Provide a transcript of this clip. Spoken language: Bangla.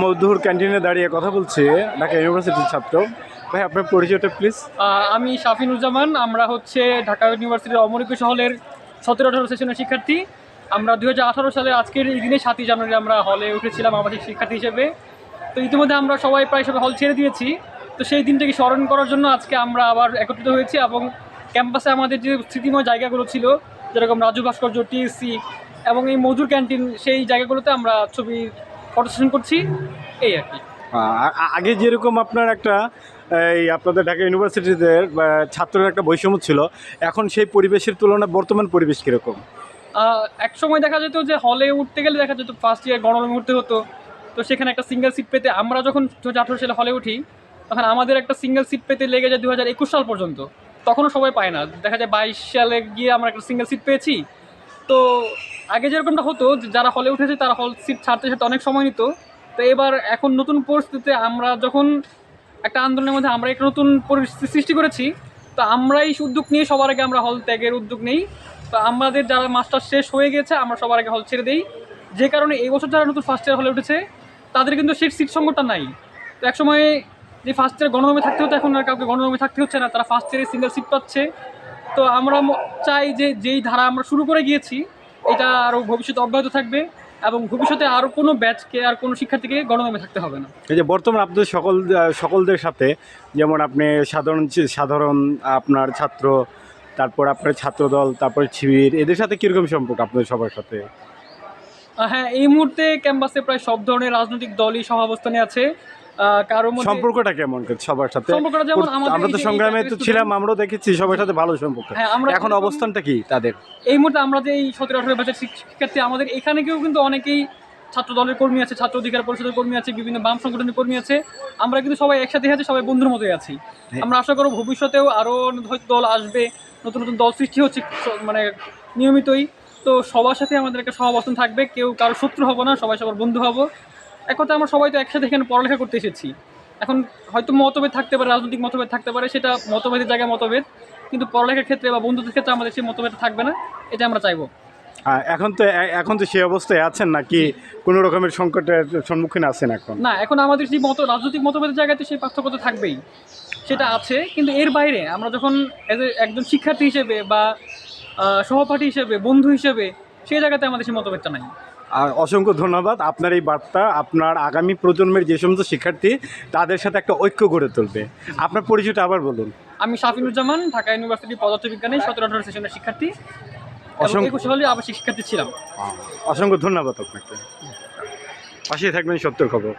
মধুর ক্যান্টিনে দাঁড়িয়ে কথা বলছি ঢাকা ইউনিভার্সিটির ছাত্র। ভাই আপনার পরিচয়টা প্লিজ। আমি শাফিনুজ্জামান। আমরা হচ্ছে ঢাকা ইউনিভার্সিটির অমর একুশে হলের 17-18 সেশনের শিক্ষার্থী। আমরা 2018 সালে আজকের এই দিনে 7ই জানুয়ারি আমরা হলে উঠেছিলাম আবাসিক শিক্ষার্থী হিসেবে। তো ইতিমধ্যে আমরা সবাই প্রায় সবাই হল ছেড়ে দিয়েছি। তো সেই দিনটাকে স্মরণ করার জন্য আজকে আমরা আবার একত্রিত হয়েছি এবং ক্যাম্পাসে আমাদের যে স্মৃতিময় জায়গাগুলো ছিল, যেরকম রাজু ভাস্কর্য, টিএসসি এবং এই মধুর ক্যান্টিন, সেই জায়গাগুলোতে আমরা ছবি ফটো সেশন করছি, এই আর কি। আগে যেরকম আপনার একটা আপনাদের ঢাকা ইউনিভার্সিটিতে ছাত্রের একটা বৈষম্য ছিল, এখন সেই পরিবেশের তুলনায় বর্তমান পরিবেশ কীরকম? এক সময় দেখা যেত যে হলে উঠতে গেলে দেখা যেত ফার্স্ট ইয়ার গণরুমে উঠতে হতো। তো সেখানে একটা সিঙ্গেল সিট পেতে, আমরা যখন 2018 সালে হলে উঠি তখন আমাদের একটা সিঙ্গেল সিট পেতে লেগে যায় 2021 সাল পর্যন্ত। তখনও সবাই পায় না, দেখা যায় 22 সালে গিয়ে আমরা একটা সিঙ্গেল সিট পেয়েছি। তো আগে যেরকমটা হতো যে যারা হলে উঠেছে তারা হল সিট ছাড়তে ছাড়তে অনেক সময় নিত। তো এবার এখন নতুন পরিস্থিতিতে আমরা যখন একটা আন্দোলনের মধ্যে আমরা একটা নতুন পরিস্থিতি সৃষ্টি করেছি, তো আমরাই উদ্যোগ নিয়ে সবার আগে আমরা হল ত্যাগের উদ্যোগ নেই। তো আমাদের যারা মাস্টার শেষ হয়ে গেছে আমরা সবার আগে হল ছেড়ে দিই। যে কারণে এই বছর যারা নতুন ফার্স্ট ইয়ার হলে উঠেছে তাদের কিন্তু সেই সিট সংকটটা নাই। তো একসময় যে ফার্স্ট ইয়ার গণরুমে থাকতে হতো, এখন আর কাউকে গণরুমে থাকতে হচ্ছে না, তারা ফার্স্ট ইয়ারে সিঙ্গেল সিট পাচ্ছে। তো আমরা চাই যে যেই ধারা আমরা শুরু করে গিয়েছি এটা আরও ভবিষ্যতে অব্যাহত থাকবে এবং ভবিষ্যতে আরও কোনো ব্যাচকে আর কোনো শিক্ষার্থীকে গণরুমে থাকতে হবে না। এই যে বর্তমান আপনাদের সকলদের সাথে, যেমন আপনি সাধারণ আপনার ছাত্র, তারপর আপনার ছাত্রদল, তারপর শিবির, এদের সাথে কীরকম সম্পর্ক আপনাদের সবার সাথে? হ্যাঁ, এই মুহূর্তে ক্যাম্পাসে প্রায় সব ধরনের রাজনৈতিক দলই সহাবস্থানে আছে। কারো মধ্যে সম্পর্কটা কেমন সবার সাথে? সম্পর্কটা যেমন আমরা তো সংগ্রামে তো ছিলাম, আমরাও দেখেছি সবার সাথে ভালো সম্পর্ক। হ্যাঁ, আমরা এখন অবস্থানটা কি তাদের? এই মুহূর্তে আমরা যে এই 17-18 বছর শিক্ষার্থী, আমাদের এখানে কেউ কিন্তু অনেকেই ছাত্র দলের কর্মী আছে, ছাত্র অধিকার পরিষদের কর্মী আছে, বিভিন্ন বাম সংগঠনের কর্মী আছে। আমরা কিন্তু সবাই একসাথে আছি, সবাই বন্ধুর মতোই আছি। আমরা আশা করব ভবিষ্যতেও আরও হয়তো দল আসবে, নতুন নতুন দল সৃষ্টি হচ্ছে মানে নিয়মিতই। তো সবার সাথে আমাদের একটা সহাবস্থান থাকবে, কেউ কারো শত্রু হবো না, সবাই সবার বন্ধু হব। এক কথা আমরা সবাই তো একসাথে এখানে পড়ালেখা করতে এসেছি। এখন হয়তো মতভেদ থাকতে পারে, রাজনৈতিক মতভেদ থাকতে পারে, সেটা মতভেদের জায়গায় মতভেদ, কিন্তু পড়ালেখার ক্ষেত্রে বা বন্ধুদের ক্ষেত্রে আমাদের সেই মতভেদ থাকবে না, এটা আমরা চাইবো। এখন তো সেই অবস্থায় আছেন নাকি কোনো রকমের সংকটের সম্মুখীন আছেন এখন? না, এখন আমাদের যে রাজনৈতিক মতভেদের জায়গাতে সেই পার্থক্য তো থাকবেই, সেটা আছে। কিন্তু এর বাইরে আমরা যখন একজন শিক্ষার্থী হিসেবে বা সহপাঠী হিসেবে, বন্ধু হিসেবে, সেই জায়গাতে আমাদের সেই মতভেদটা নাই। আর অসংখ্য ধন্যবাদ। আপনার এই বার্তা আপনার আগামী প্রজন্মের যে সমস্ত শিক্ষার্থী তাদের সাথে একটা ঐক্য গড়ে তুলবে। আপনার পরিচয়টা আবার বলুন। আমি শাফিনুজ্জামান, ঢাকা ইউনিভার্সিটি পদার্থবিজ্ঞানে 17-18 সেশনের শিক্ষার্থী, একুশে হলে আবাসিক শিক্ষার্থী ছিলাম। অসংখ্য ধন্যবাদ আপনাকে। পাশে থাকবেন সত্যের খবর।